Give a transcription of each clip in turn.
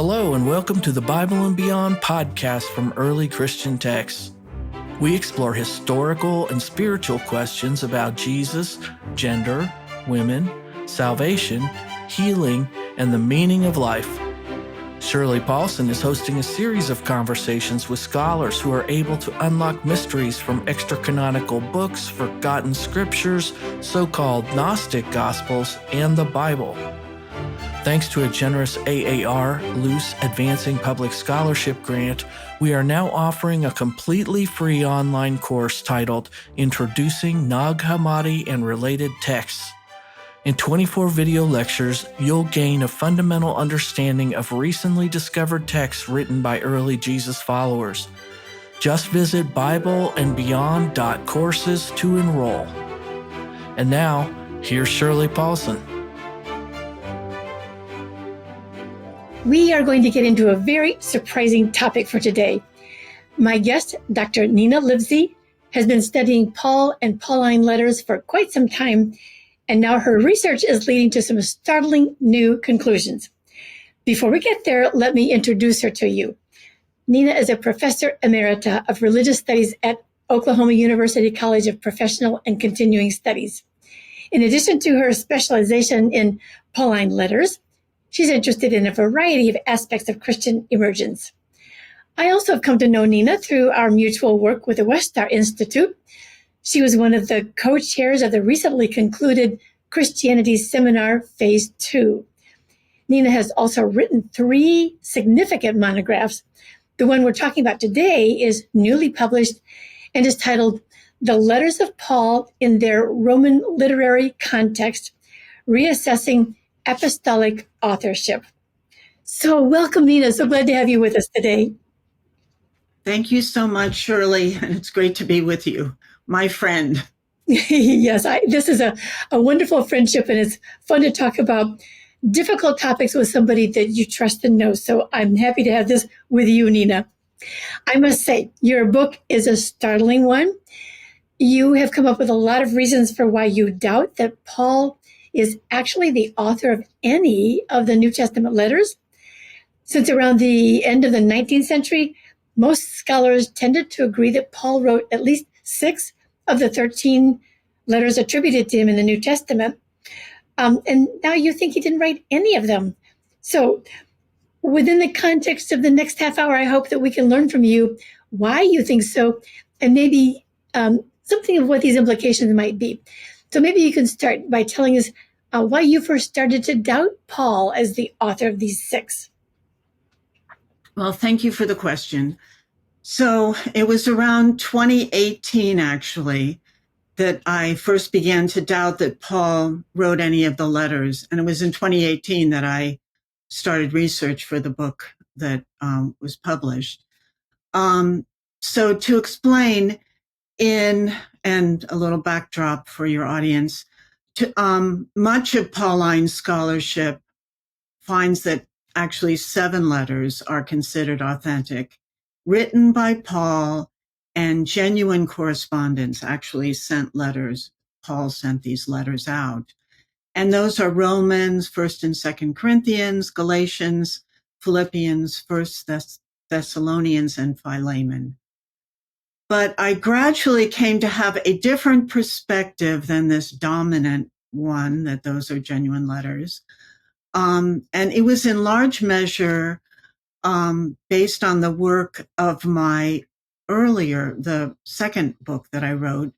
Hello and welcome to the Bible and Beyond podcast from Early Christian Texts. We explore historical and spiritual questions about Jesus, gender, women, salvation, healing, and the meaning of life. Shirley Paulson is hosting a series of conversations with scholars who are able to unlock mysteries from extra-canonical books, forgotten scriptures, so-called Gnostic Gospels, and the Bible. Thanks to a generous AAR, Luce Advancing Public Scholarship grant, we are now offering a completely free online course titled Introducing Nag Hammadi and Related Texts. In 24 video lectures, you'll gain a fundamental understanding of recently discovered texts written by early Jesus followers. Just visit bibleandbeyond.courses to enroll. And now, here's Shirley Paulson. We are going to get into a very surprising topic for today. My guest, Dr. Nina Livesey, has been studying Paul and Pauline letters for quite some time, and now her research is leading to some startling new conclusions. Before we get there, let me introduce her to you. Nina is a professor emerita of religious studies at Oklahoma University College of Professional and Continuing Studies. In addition to her specialization in Pauline letters, she's interested in a variety of aspects of Christian emergence. I also have come to know Nina through our mutual work with the Westar Institute. She was one of the co-chairs of the recently concluded Christianity Seminar Phase 2. Nina has also written 3 significant monographs. The one we're talking about today is newly published and is titled The Letters of Paul in Their Roman Literary Context, Reassessing Apostolic Authorship. So welcome, Nina. So glad to have you with us today. Thank you so much, Shirley. And it's great to be with you, my friend. Yes, this is a wonderful friendship, and it's fun to talk about difficult topics with somebody that you trust and know. So I'm happy to have this with you, Nina. I must say, your book is a startling one. You have come up with a lot of reasons for why you doubt that Paul is actually the author of any of the New Testament letters. Since around the end of the 19th century, most scholars tended to agree that Paul wrote at least 6 of the 13 letters attributed to him in the New Testament. And now you think he didn't write any of them. So within the context of the next half hour, I hope that we can learn from you why you think so, and maybe something of what these implications might be. So maybe you can start by telling us why you first started to doubt Paul as the author of these 6. Well, thank you for the question. So it was around 2018, actually, that I first began to doubt that Paul wrote any of the letters. And it was in 2018 that I started research for the book that was published. So to explain, and a little backdrop for your audience, much of Pauline scholarship finds that actually 7 letters are considered authentic, written by Paul, and genuine correspondents actually sent letters. Paul sent these letters out. And those are Romans, 1st and 2nd Corinthians, Galatians, Philippians, 1st Thessalonians, and Philemon. But I gradually came to have a different perspective than this dominant one, that those are genuine letters. And it was in large measure based on the work of the second book that I wrote,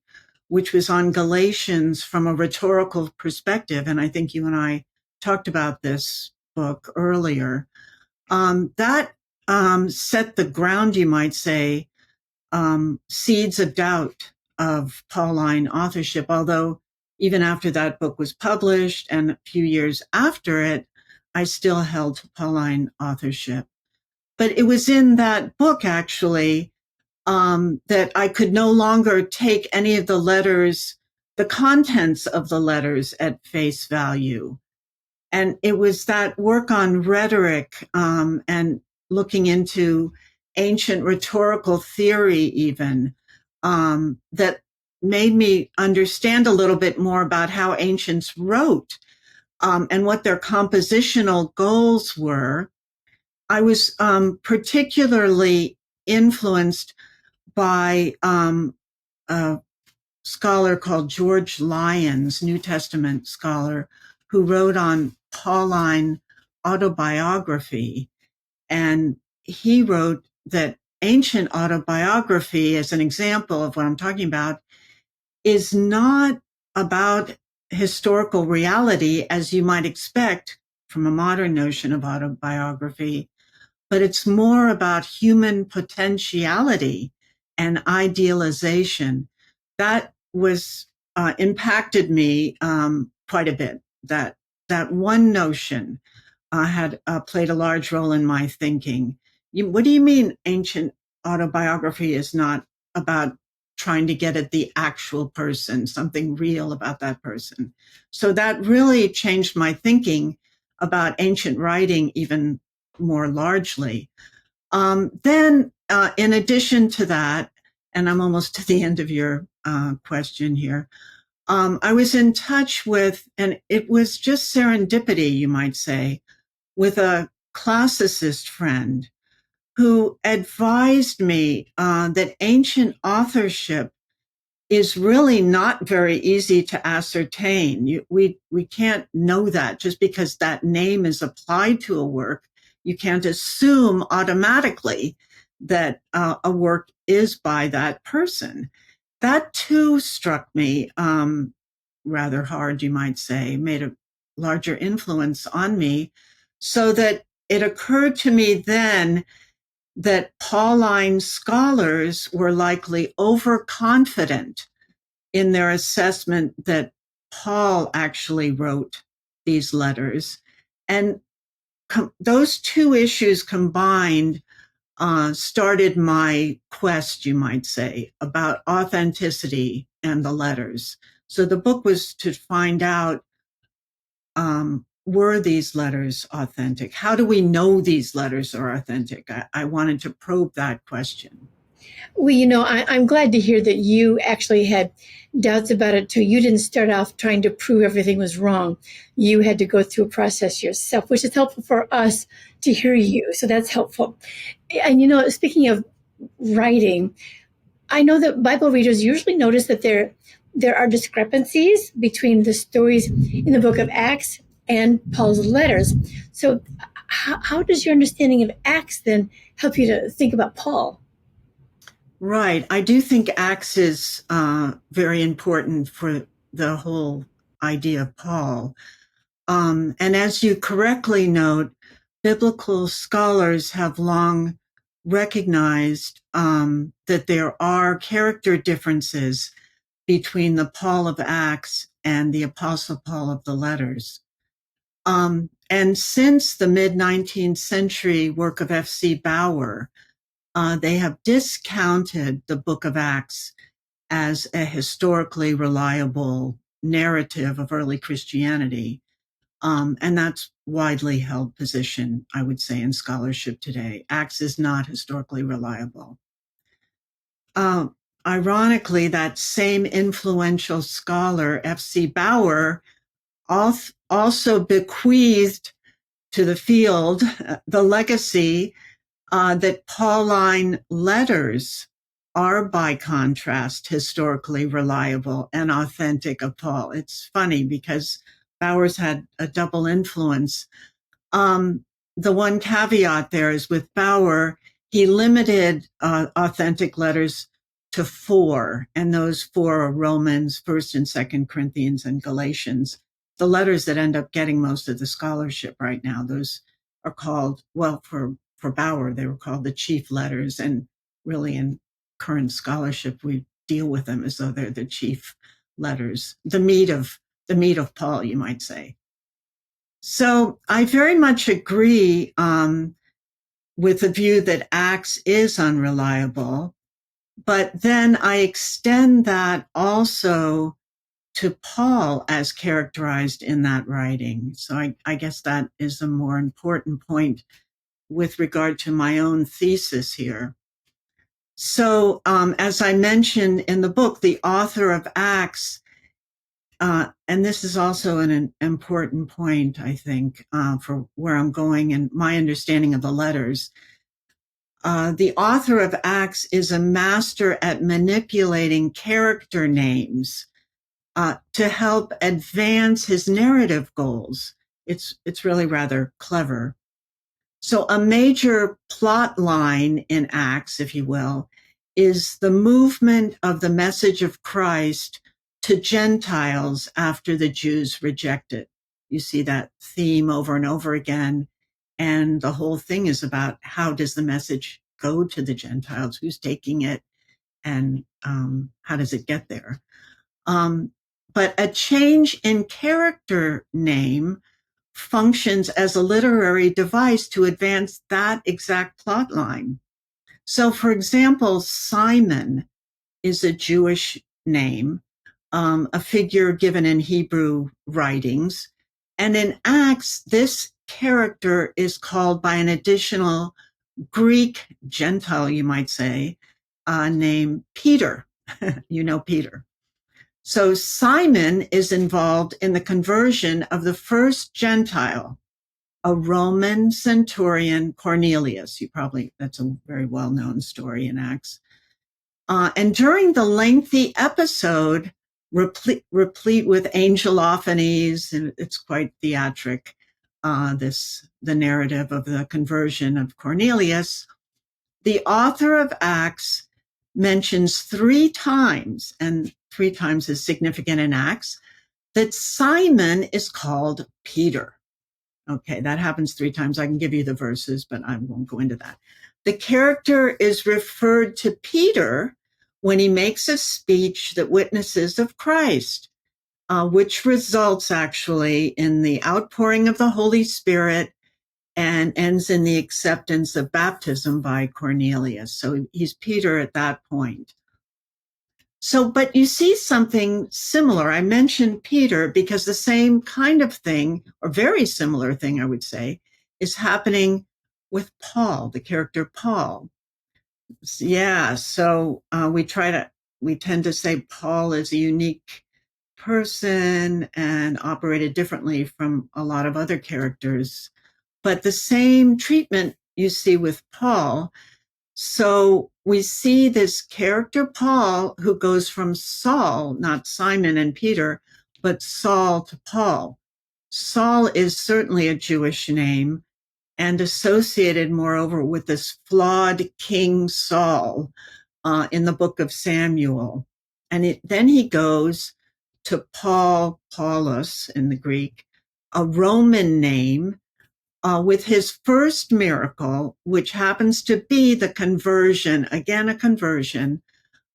which was on Galatians from a rhetorical perspective. And I think you and I talked about this book earlier. That set the ground, you might say, seeds of doubt of Pauline authorship, although even after that book was published and a few years after it, I still held to Pauline authorship. But it was in that book, actually, that I could no longer take any of the letters, the contents of the letters at face value. And it was that work on rhetoric and looking into ancient rhetorical theory even, that made me understand a little bit more about how ancients wrote and what their compositional goals were. I was particularly influenced by a scholar called George Lyons, New Testament scholar, who wrote on Pauline autobiography. And he wrote that ancient autobiography, as an example of what I'm talking about, is not about historical reality as you might expect from a modern notion of autobiography, but it's more about human potentiality and idealization. That was impacted me quite a bit. That one notion had played a large role in my thinking. What do you mean ancient autobiography is not about trying to get at the actual person, something real about that person? So that really changed my thinking about ancient writing even more largely. Then, in addition to that, and I'm almost to the end of your question here, I was in touch with, and it was just serendipity, you might say, with a classicist friend who advised me that ancient authorship is really not very easy to ascertain. We can't know that just because that name is applied to a work. You can't assume automatically that a work is by that person. That too struck me rather hard, you might say, made a larger influence on me, so that it occurred to me then that Pauline scholars were likely overconfident in their assessment that Paul actually wrote these letters. And those two issues combined started my quest, you might say, about authenticity and the letters. So the book was to find out, were these letters authentic? How do we know these letters are authentic? I wanted to probe that question. Well, I'm glad to hear that you actually had doubts about it too. You didn't start off trying to prove everything was wrong. You had to go through a process yourself, which is helpful for us to hear you. So that's helpful. And speaking of writing, I know that Bible readers usually notice that there are discrepancies between the stories in the book of Acts and Paul's letters. So how does your understanding of Acts then help you to think about Paul? Right. I do think Acts is very important for the whole idea of Paul. And as you correctly note, biblical scholars have long recognized that there are character differences between the Paul of Acts and the Apostle Paul of the letters. And since the mid-19th century work of F.C. Bauer, they have discounted the book of Acts as a historically reliable narrative of early Christianity. And that's widely held position, I would say, in scholarship today. Acts is not historically reliable. Ironically, that same influential scholar, F.C. Bauer, also bequeathed to the field the legacy that Pauline letters are, by contrast, historically reliable and authentic of Paul. It's funny because Bowers had a double influence. The one caveat there is with Bauer, he limited authentic letters to 4, and those 4 are Romans, 1st and 2nd Corinthians, and Galatians. The letters that end up getting most of the scholarship right now, those are called, well, for Bauer, they were called the chief letters, and really in current scholarship, we deal with them as though they're the chief letters, the meat of Paul, you might say. So I very much agree with the view that Acts is unreliable, but then I extend that also to Paul as characterized in that writing. So I guess that is a more important point with regard to my own thesis here. So as I mentioned in the book, the author of Acts and this is also an important point, I think, for where I'm going and my understanding of the letters. The author of Acts is a master at manipulating character names to help advance his narrative goals. It's really rather clever. So a major plot line in Acts, if you will, is the movement of the message of Christ to Gentiles after the Jews reject it. You see that theme over and over again. And the whole thing is about how does the message go to the Gentiles? Who's taking it? And how does it get there? But a change in character name functions as a literary device to advance that exact plot line. So, for example, Simon is a Jewish name, a figure given in Hebrew writings. And in Acts, this character is called by an additional Greek Gentile, you might say, named Peter. You know Peter. So Simon is involved in the conversion of the first Gentile, a Roman centurion, Cornelius. That's a very well-known story in Acts. And during the lengthy episode, replete with angelophanies, and it's quite theatric, the narrative of the conversion of Cornelius, the author of Acts mentions 3 times, and 3 times is significant in Acts, that Simon is called Peter. Okay, that happens 3 times. I can give you the verses, but I won't go into that. The character is referred to Peter when he makes a speech that witnesses of Christ, which results actually in the outpouring of the Holy Spirit and ends in the acceptance of baptism by Cornelius. So he's Peter at that point. So, but you see something similar. I mentioned Peter because the same kind of thing, or very similar thing, I would say, is happening with Paul, the character Paul. Yeah, so we tend to say Paul is a unique person and operated differently from a lot of other characters. But the same treatment you see with Paul. So we see this character, Paul, who goes from Saul, not Simon and Peter, but Saul to Paul. Saul is certainly a Jewish name and associated, moreover, with this flawed King Saul in the book of Samuel. And then he goes to Paulus in the Greek, a Roman name, with his first miracle, which happens to be the conversion, again, a conversion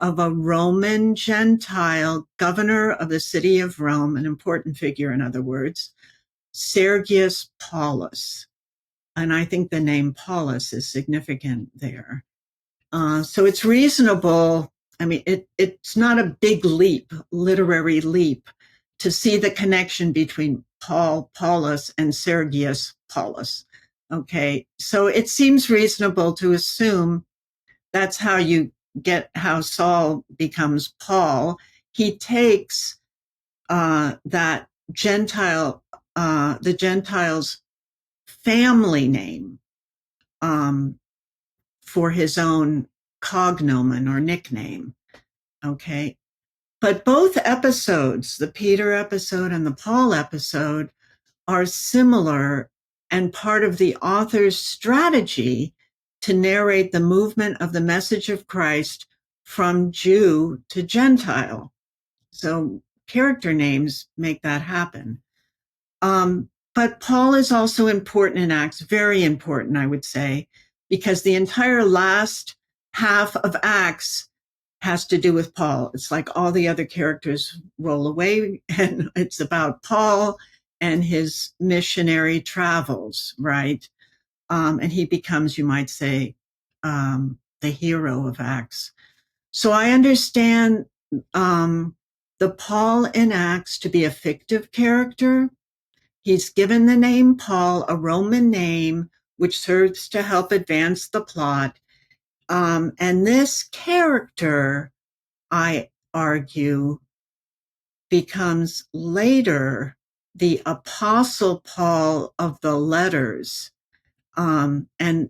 of a Roman Gentile governor of the city of Rome, an important figure, in other words, Sergius Paulus. And I think the name Paulus is significant there. So it's reasonable. I mean, it's not a big leap, literary leap, to see the connection between Paulus and Sergius Paulus. Okay, so it seems reasonable to assume that's how how Saul becomes Paul. He takes that Gentile, the Gentiles' family name for his own cognomen or nickname. Okay. But both episodes, the Peter episode and the Paul episode, are similar and part of the author's strategy to narrate the movement of the message of Christ from Jew to Gentile. So character names make that happen. But Paul is also important in Acts, very important, I would say, because the entire last half of Acts has to do with Paul. It's like all the other characters roll away, and it's about Paul and his missionary travels, right? And he becomes, you might say, the hero of Acts. So I understand the Paul in Acts to be a fictive character. He's given the name Paul, a Roman name, which serves to help advance the plot. And this character, I argue, becomes later the Apostle Paul of the letters. And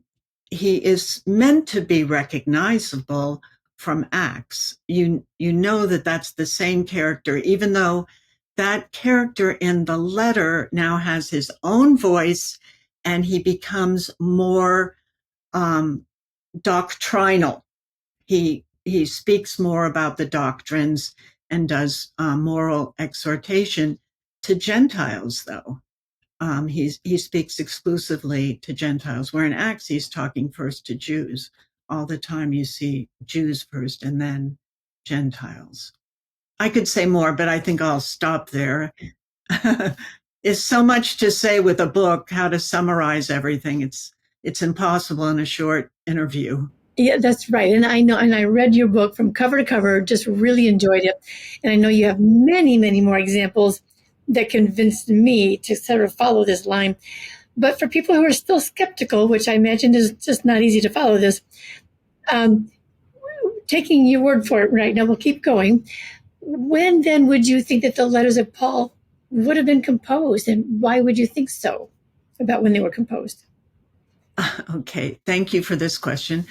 he is meant to be recognizable from Acts. You know that that's the same character, even though that character in the letter now has his own voice and he becomes more doctrinal. He speaks more about the doctrines and does moral exhortation to Gentiles, though. He speaks exclusively to Gentiles, where in Acts he's talking first to Jews. All the time you see Jews first and then Gentiles. I could say more, but I think I'll stop there. There's so much to say with a book, how to summarize everything. It's impossible in a short interview. Yeah, that's right. And I know, and I read your book from cover to cover, just really enjoyed it. And I know you have many, many more examples that convinced me to sort of follow this line. But for people who are still skeptical, which I imagine is just not easy to follow this, taking your word for it right now, we'll keep going. When then would you think that the letters of Paul would have been composed? And why would you think so about when they were composed? Okay, thank you for this question.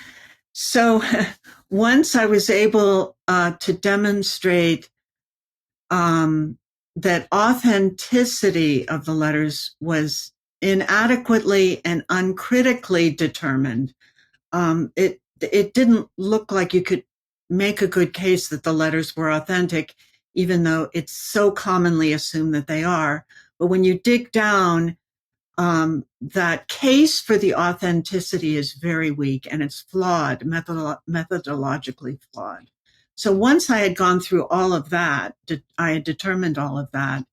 So once I was able to demonstrate that authenticity of the letters was inadequately and uncritically determined, it didn't look like you could make a good case that the letters were authentic, even though it's so commonly assumed that they are. But when you dig down, that case for the authenticity is very weak and it's flawed, methodologically flawed. So once I had gone through all of that, I had determined all of that,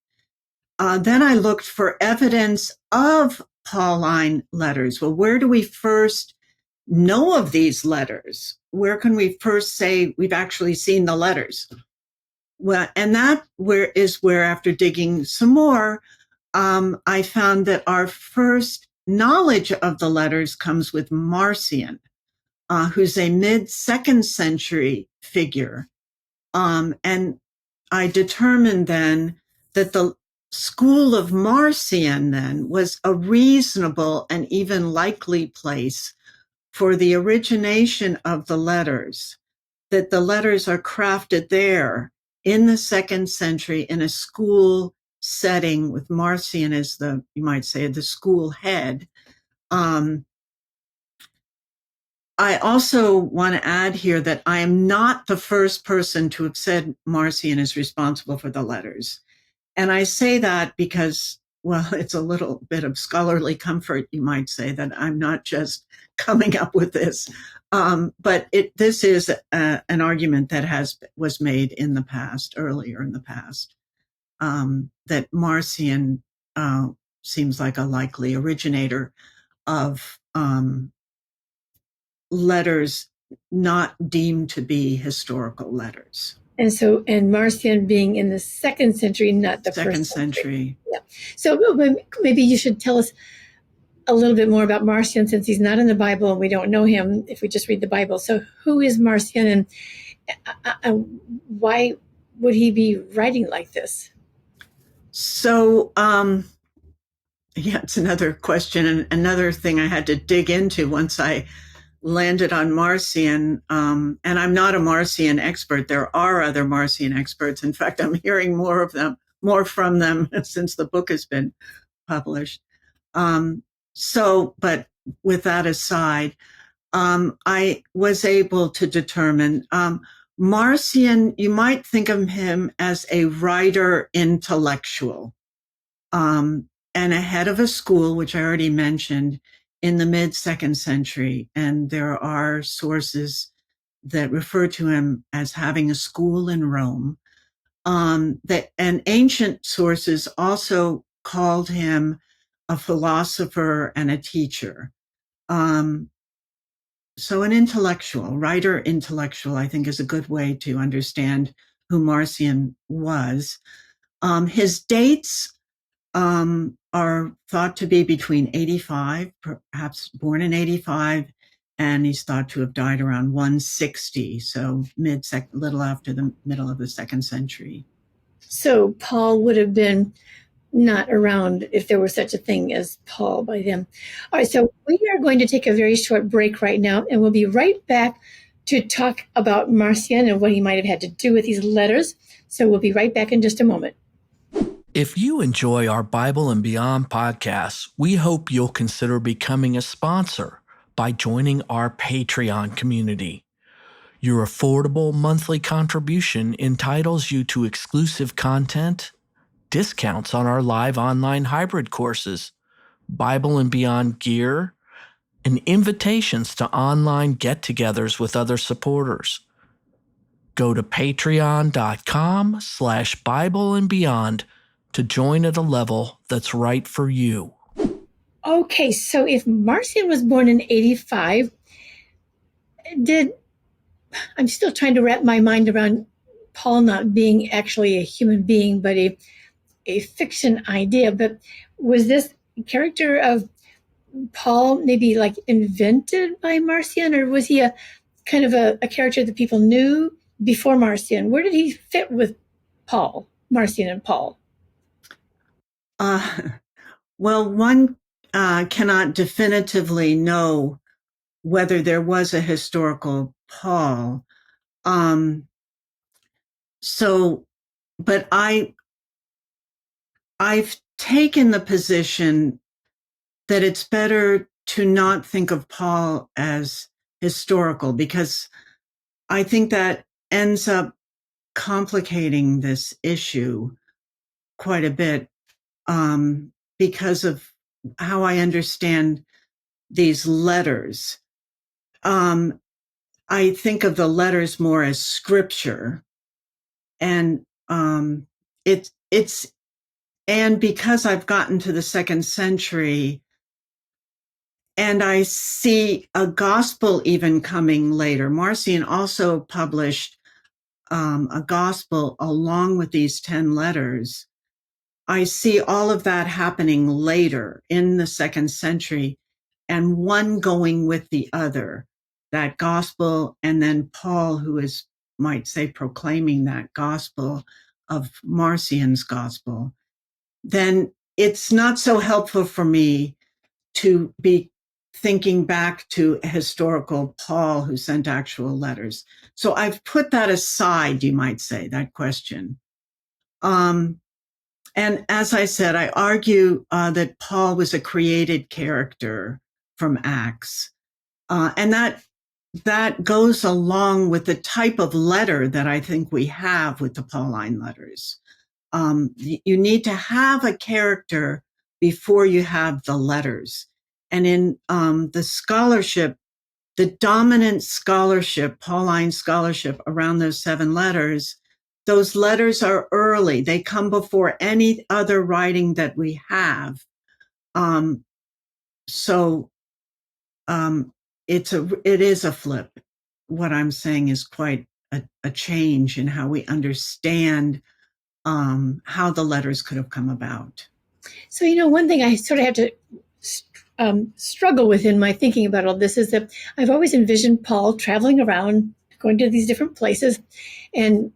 then I looked for evidence of Pauline letters. Well, where do we first know of these letters? Where can we first say we've actually seen the letters? Well, and that is where after digging some more, I found that our first knowledge of the letters comes with Marcion, who's a mid-2nd century figure. And I determined then that the school of Marcion then was a reasonable and even likely place for the origination of the letters, that the letters are crafted there in the 2nd century in a school setting with Marcion as you might say, the school head. I also want to add here that I am not the first person to have said Marcion is responsible for the letters. And I say that because, well, it's a little bit of scholarly comfort, you might say, that I'm not just coming up with this. But this is an argument that was made in the past, earlier in the past, that Marcion seems like a likely originator of letters not deemed to be historical letters. And Marcion being in the 2nd century, not the 2nd first century. century. Yeah. So maybe you should tell us a little bit more about Marcion, since he's not in the Bible and we don't know him if we just read the Bible. So who is Marcion, and why would he be writing like this? So, yeah, it's another question and another thing I had to dig into once I landed on Marcion. And I'm not a Marcion expert. There are other Marcion experts. In fact, I'm hearing more from them since the book has been published. But with that aside, I was able to determine Marcion, you might think of him as a writer intellectual, and a head of a school, which I already mentioned, in the mid-2nd century. And there are sources that refer to him as having a school in Rome. And ancient sources also called him a philosopher and a teacher. So an intellectual, writer intellectual, I think is a good way to understand who Marcion was. His dates are thought to be between 85, perhaps born in 85, and he's thought to have died around 160, so little after the middle of the 2nd century. So Paul would have been not around if there was such a thing as Paul by then. All right, so we are going to take a very short break right now, and we'll be right back to talk about Marcion and what he might have had to do with these letters. So we'll be right back in just a moment. If you enjoy our Bible and Beyond podcasts, we hope you'll consider becoming a sponsor by joining our Patreon community. Your affordable monthly contribution entitles you to exclusive content, discounts on our live online hybrid courses, Bible and Beyond gear, and invitations to online get-togethers with other supporters. Go to patreon.com/Bible and Beyond to join at a level that's right for you. Okay, so if Marcion was born in 85, I'm still trying to wrap my mind around Paul not being actually a human being, but a fiction idea. But was this character of Paul maybe like invented by Marcion, or was he a kind of a character that people knew before Marcion? Where did he fit with Paul, Marcion and Paul? Well, one cannot definitively know whether there was a historical Paul. But I've taken the position that it's better to not think of Paul as historical, because I think that ends up complicating this issue quite a bit, because of how I understand these letters. I think of the letters more as scripture, and and because I've gotten to the second century and I see a gospel even coming later. Marcion also published a gospel along with these 10 letters. I see all of that happening later in the second century, and one going with the other, that gospel, and then Paul, who is, might say, proclaiming that gospel of Marcion's gospel. Then it's not so helpful for me to be thinking back to a historical Paul who sent actual letters. So I've put that aside, you might say, that question. And as I said, I argue that Paul was a created character from Acts. And that goes along with the type of letter that I think we have with the Pauline letters. You need to have a character before you have the letters. And in the scholarship, the dominant scholarship, Pauline scholarship around those 7 letters, those letters are early. They come before any other writing that we have. It is a flip. What I'm saying is quite a change in how we understand how the letters could have come about. So, one thing I sort of have to struggle with in my thinking about all this is that I've always envisioned Paul traveling around, going to these different places and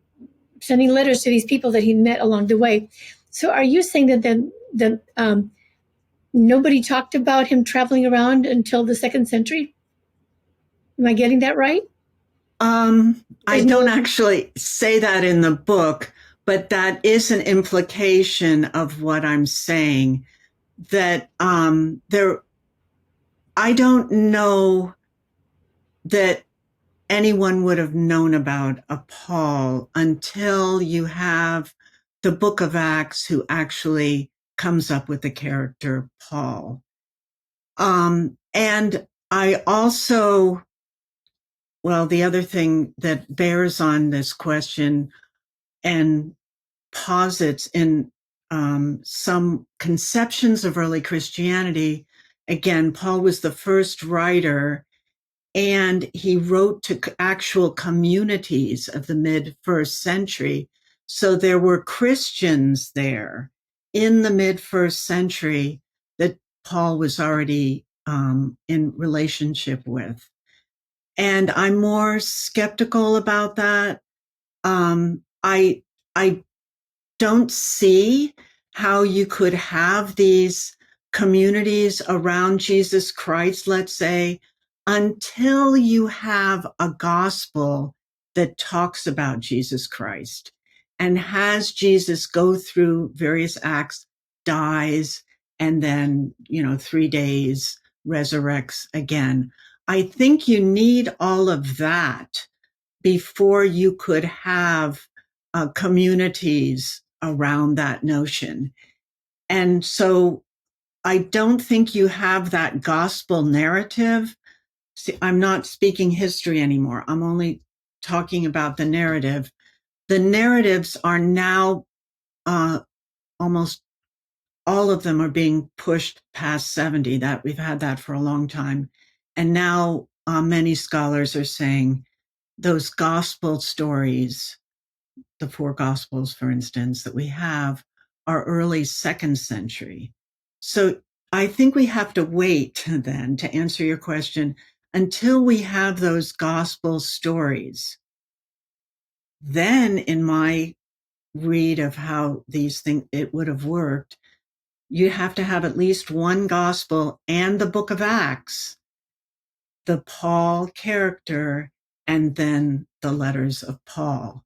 sending letters to these people that he met along the way. So are you saying that then nobody talked about him traveling around until the second century? Am I getting that right? I don't actually say that in the book, but that is an implication of what I'm saying, that I don't know that anyone would have known about a Paul until you have the book of Acts, who actually comes up with the character Paul. And I also, the other thing that bears on this question and posits in some conceptions of early Christianity, again, Paul was the first writer, and he wrote to actual communities of the mid-first century. So there were Christians there in the mid-first century that Paul was already in relationship with. And I'm more skeptical about that. I don't see how you could have these communities around Jesus Christ, let's say, until you have a gospel that talks about Jesus Christ and has Jesus go through various acts, dies, and then, 3 days resurrects again. I think you need all of that before you could have communities around that notion. And so I don't think you have that gospel narrative. See, I'm not speaking history anymore. I'm only talking about the narrative. The narratives are now almost all of them are being pushed past 70. That we've had that for a long time. And now many scholars are saying those gospel stories, the 4 gospels, for instance, that we have, are early 2nd century. So I think we have to wait then, to answer your question, until we have those gospel stories. Then in my read of how these things, it would have worked, you have to have at least one gospel and the book of Acts, the Paul character, and then the letters of Paul.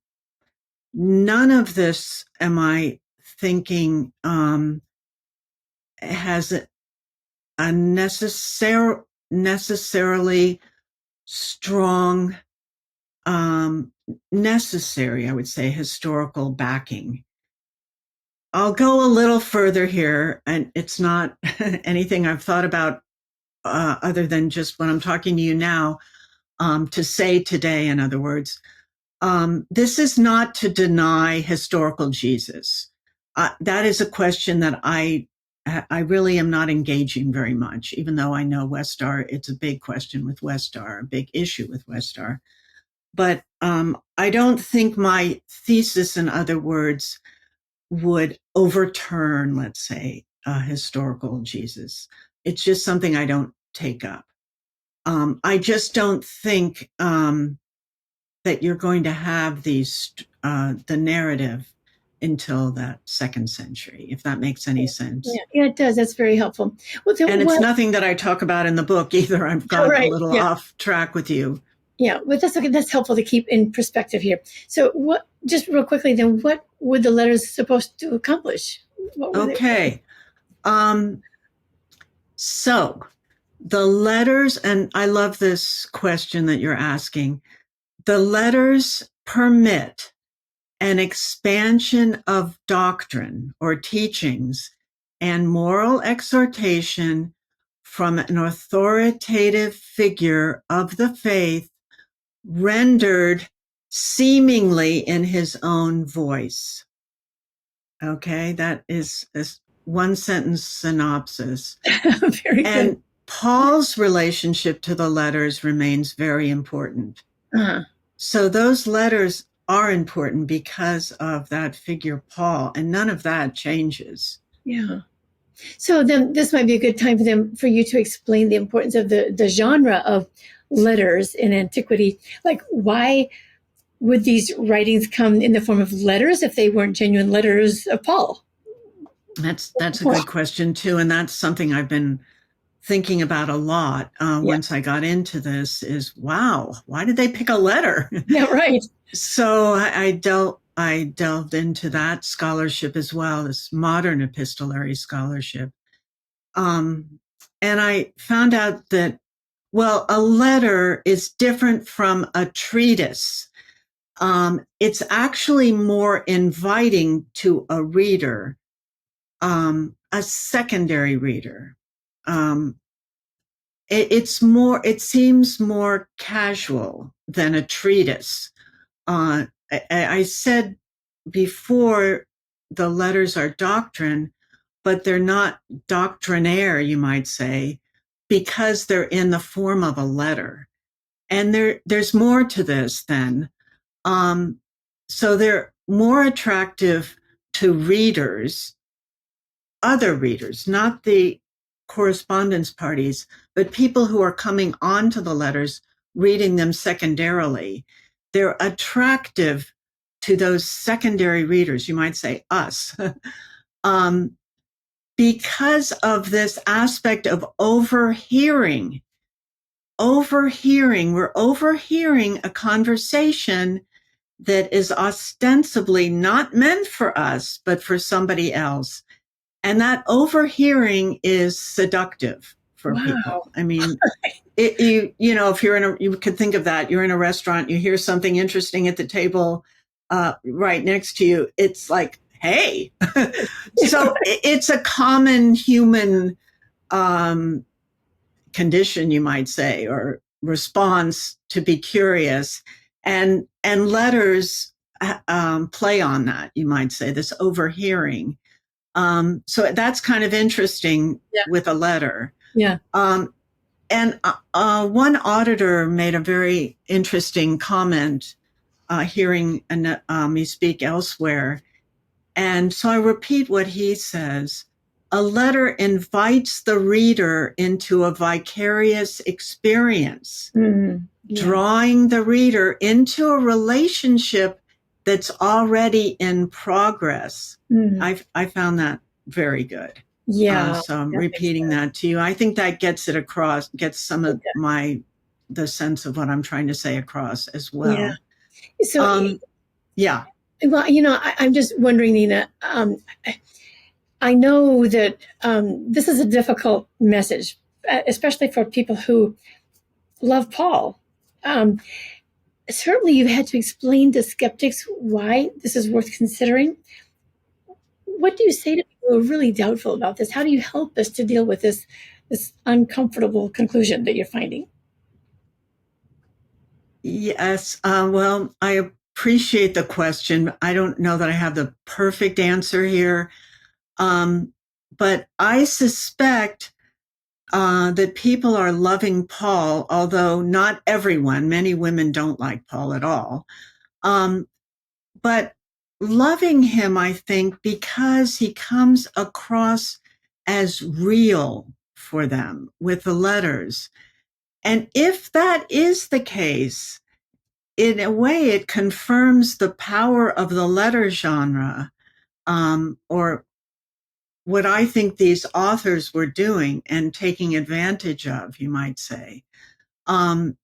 None of this, am I thinking, has a necessarily strong, necessary, I would say, historical backing. I'll go a little further here, and it's not anything I've thought about other than just when I'm talking to you now, to say today, in other words. This is not to deny historical Jesus. That is a question that I really am not engaging very much, even though I know Westar, it's a big question with Westar, a big issue with Westar. But I don't think my thesis, in other words, would overturn, let's say, a historical Jesus. It's just something I don't take up. I just don't think that you're going to have these the narrative until that 2nd century, if that makes any sense. Yeah, it does. That's very helpful. Well, and it's nothing that I talk about in the book either. I've gone a little off track with you. Yeah, but that's okay. That's helpful to keep in perspective here. So what, just real quickly then, what were the letters supposed to accomplish? Okay. So the letters, and I love this question that you're asking, the letters permit an expansion of doctrine or teachings and moral exhortation from an authoritative figure of the faith, rendered seemingly in his own voice. Okay, that is a 1-sentence synopsis. Very and good. Paul's relationship to the letters remains very important. Uh-huh. So those letters are important because of that figure Paul, and none of that changes. Yeah. So then this might be a good time for you to explain the importance of the genre of letters in antiquity. Like, why would these writings come in the form of letters if they weren't genuine letters of Paul? That's a good question too, and that's something I've been thinking about a lot once I got into this. Is wow, why did they pick a letter? Yeah, right. So I delved into that scholarship as well, as modern epistolary scholarship, and I found out that, well, a letter is different from a treatise. It's actually more inviting to a reader, a secondary reader. It seems more casual than a treatise. I said before, the letters are doctrine, but they're not doctrinaire, you might say, because they're in the form of a letter. And there's more to this then. So they're more attractive to readers, other readers, not the correspondence parties, but people who are coming onto the letters, reading them secondarily. They're attractive to those secondary readers, you might say us, because of this aspect of overhearing. We're overhearing a conversation that is ostensibly not meant for us, but for somebody else. And that overhearing is seductive for people. I mean, if you could think of that, you're in a restaurant, you hear something interesting at the table right next to you. It's like, hey. So it's a common human condition, you might say, or response to be curious. And letters play on that, you might say, this overhearing. So that's kind of interesting with a letter. Yeah. And one auditor made a very interesting comment hearing me speak elsewhere. And so I repeat what he says. A letter invites the reader into a vicarious experience, drawing the reader into a relationship that's already in progress. I found that very good. Yeah. So I'm repeating that to you. I think that gets it across, gets some of the sense of what I'm trying to say across as well. Yeah. So, yeah. Well, I'm just wondering, Nina, I know that this is a difficult message, especially for people who love Paul. Certainly you've had to explain to skeptics why this is worth considering. What do you say to people who are really doubtful about this? How do you help us to deal with this uncomfortable conclusion that you're finding? Yes. Well, I appreciate the question. I don't know that I have the perfect answer here. But I suspect that people are loving Paul, although not everyone. Many women don't like Paul at all. But loving him, I think, because he comes across as real for them with the letters. And if that is the case, in a way, it confirms the power of the letter genre, or what I think these authors were doing and taking advantage of, you might say. And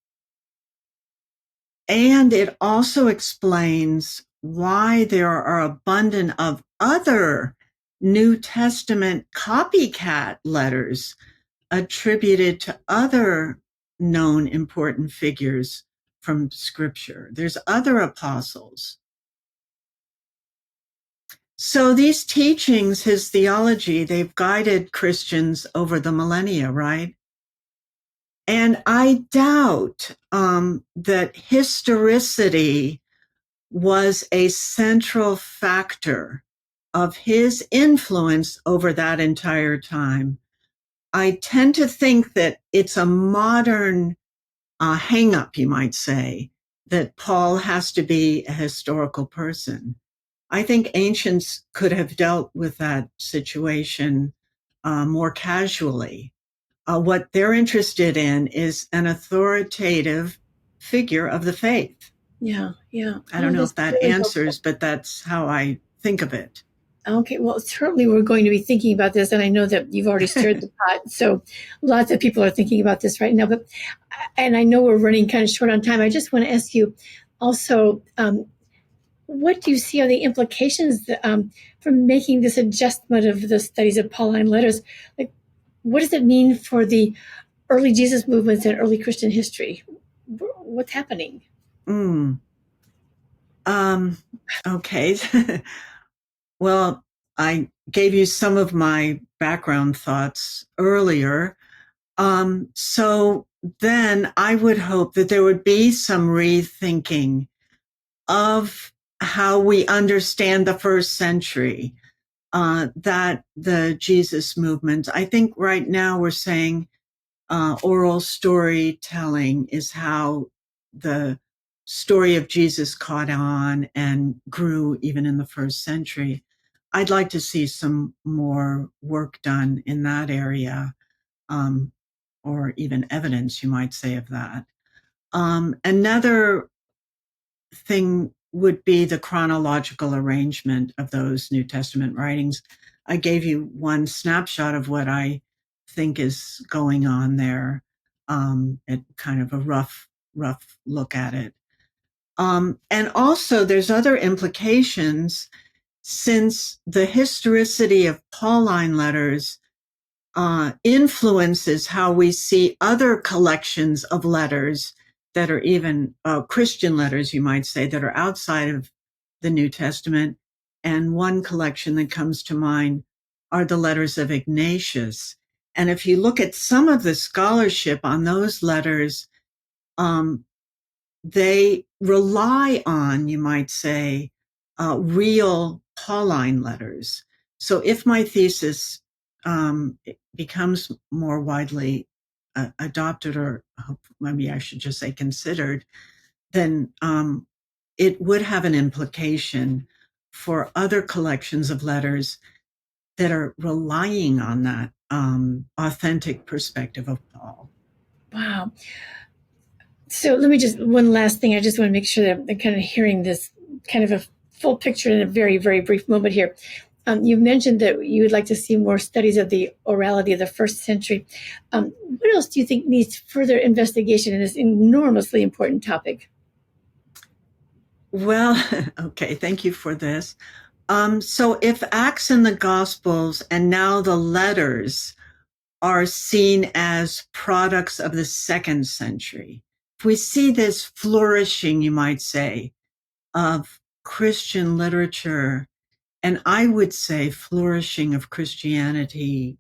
it also explains why there are abundant of other New Testament copycat letters attributed to other known important figures from Scripture. There's other apostles. So these teachings, his theology, they've guided Christians over the millennia, right? And I doubt that historicity was a central factor of his influence over that entire time. I tend to think that it's a modern hang up, you might say, that Paul has to be a historical person. I think ancients could have dealt with that situation more casually. What they're interested in is an authoritative figure of the faith. Yeah. I don't know if that really answers, but that's how I think of it. Okay, well, certainly we're going to be thinking about this, and I know that you've already stirred the pot, so lots of people are thinking about this right now. And I know we're running kind of short on time. I just want to ask you also, what do you see are the implications from making this adjustment of the studies of Pauline letters? Like, what does it mean for the early Jesus movements and early Christian history? What's happening? Okay. Well, I gave you some of my background thoughts earlier. So then I would hope that there would be some rethinking of how we understand the first century, that the Jesus movement. I think right now we're saying oral storytelling is how the story of Jesus caught on and grew even in the first century. I'd like to see some more work done in that area, or even evidence, you might say, of that. Another thing would be the chronological arrangement of those New Testament writings. I gave you one snapshot of what I think is going on there, at kind of a rough look at it. And also there's other implications, since the historicity of Pauline letters influences how we see other collections of letters that are even Christian letters, you might say, that are outside of the New Testament. And one collection that comes to mind are the letters of Ignatius. And if you look at some of the scholarship on those letters, they rely on, you might say, real Pauline letters. So if my thesis becomes more widely adopted, or maybe I should just say considered, then it would have an implication for other collections of letters that are relying on that authentic perspective of Paul. Wow. So let me just, one last thing. I just want to make sure that I'm kind of hearing this kind of a full picture in a very, very brief moment here. You mentioned that you would like to see more studies of the orality of the first century. What else do you think needs further investigation in this enormously important topic? Well, okay, thank you for this. So if Acts and the Gospels and now the letters are seen as products of the second century, if we see this flourishing, you might say, of Christian literature, and I would say flourishing of Christianities,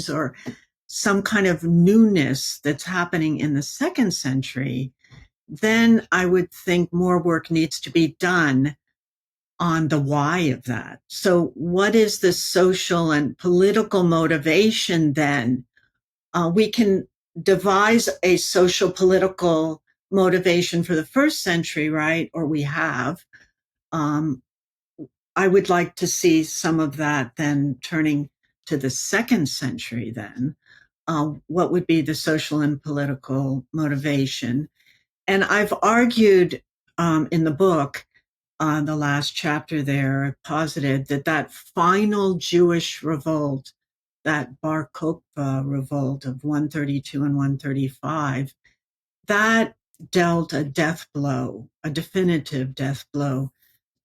or some kind of newness that's happening in the second century, then I would think more work needs to be done on the why of that. So what is the social and political motivation then? We can devise a social political motivation for the first century, right? Or we have. I would like to see some of that then turning to the second century then. What would be the social and political motivation? And I've argued in the book, the last chapter there, posited that final Jewish revolt, that Bar Kokhba revolt of 132 and 135, that dealt a death blow, a definitive death blow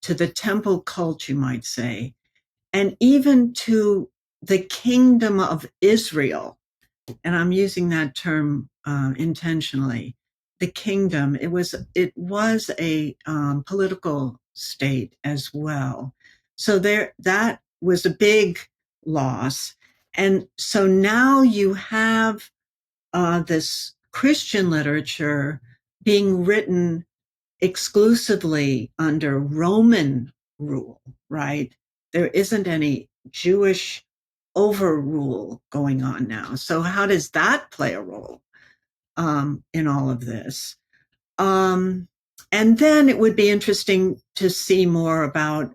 to the temple cult, you might say, and even to the kingdom of Israel. And I'm using that term intentionally. The kingdom, it was a political state as well. So that was a big loss. And so now you have this Christian literature being written exclusively under Roman rule, right? There isn't any Jewish overrule going on now. So how does that play a role in all of this? And then it would be interesting to see more about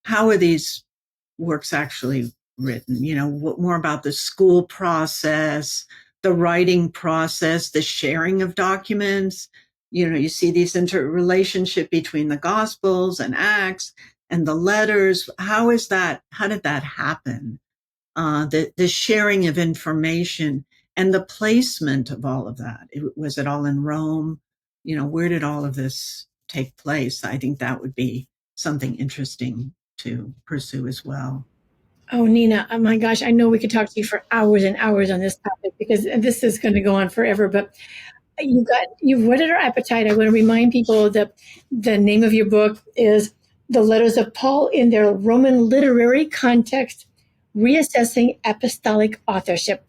how are these works actually written, more about the school process, the writing process, the sharing of documents. You see these interrelationship between the Gospels and Acts and the letters. How did that happen? The sharing of information and the placement of all of that. Was it all in Rome? Where did all of this take place? I think that would be something interesting to pursue as well. Oh, Nina, oh my gosh, I know we could talk to you for hours and hours on this topic, because this is going to go on forever, but you've whetted our appetite. I want to remind people that the name of your book is The Letters of Paul in Their Roman Literary Context, Reassessing Apostolic Authorship.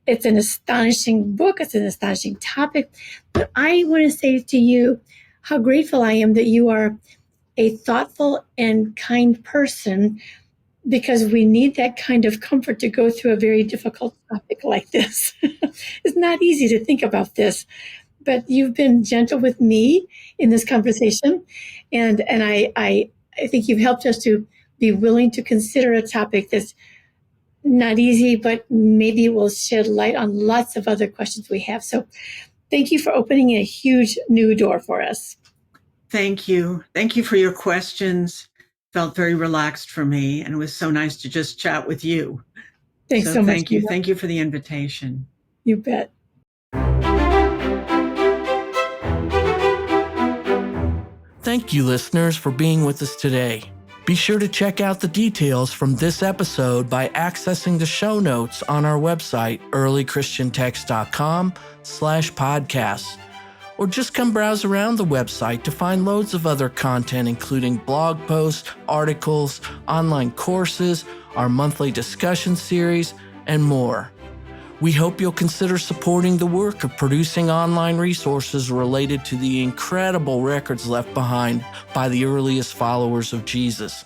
It's an astonishing book. It's an astonishing topic. But I want to say to you how grateful I am that you are a thoughtful and kind person, because we need that kind of comfort to go through a very difficult topic like this. It's not easy to think about this, but you've been gentle with me in this conversation. And I think you've helped us to be willing to consider a topic that's not easy, but maybe will shed light on lots of other questions we have. So thank you for opening a huge new door for us. Thank you. Thank you for your questions. Felt very relaxed for me, and it was so nice to just chat with you. Thanks so much. Thank you. Nina. Thank you for the invitation. You bet. Thank you, listeners, for being with us today. Be sure to check out the details from this episode by accessing the show notes on our website, earlychristiantext.com/podcasts. Or just come browse around the website to find loads of other content, including blog posts, articles, online courses, our monthly discussion series, and more. We hope you'll consider supporting the work of producing online resources related to the incredible records left behind by the earliest followers of Jesus.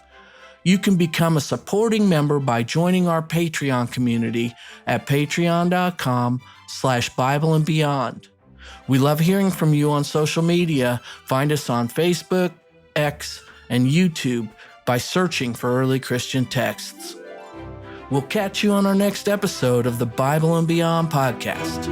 You can become a supporting member by joining our Patreon community at patreon.com/BibleandBeyond. We love hearing from you on social media. Find us on Facebook, X, and YouTube by searching for Early Christian Texts. We'll catch you on our next episode of the Bible and Beyond podcast.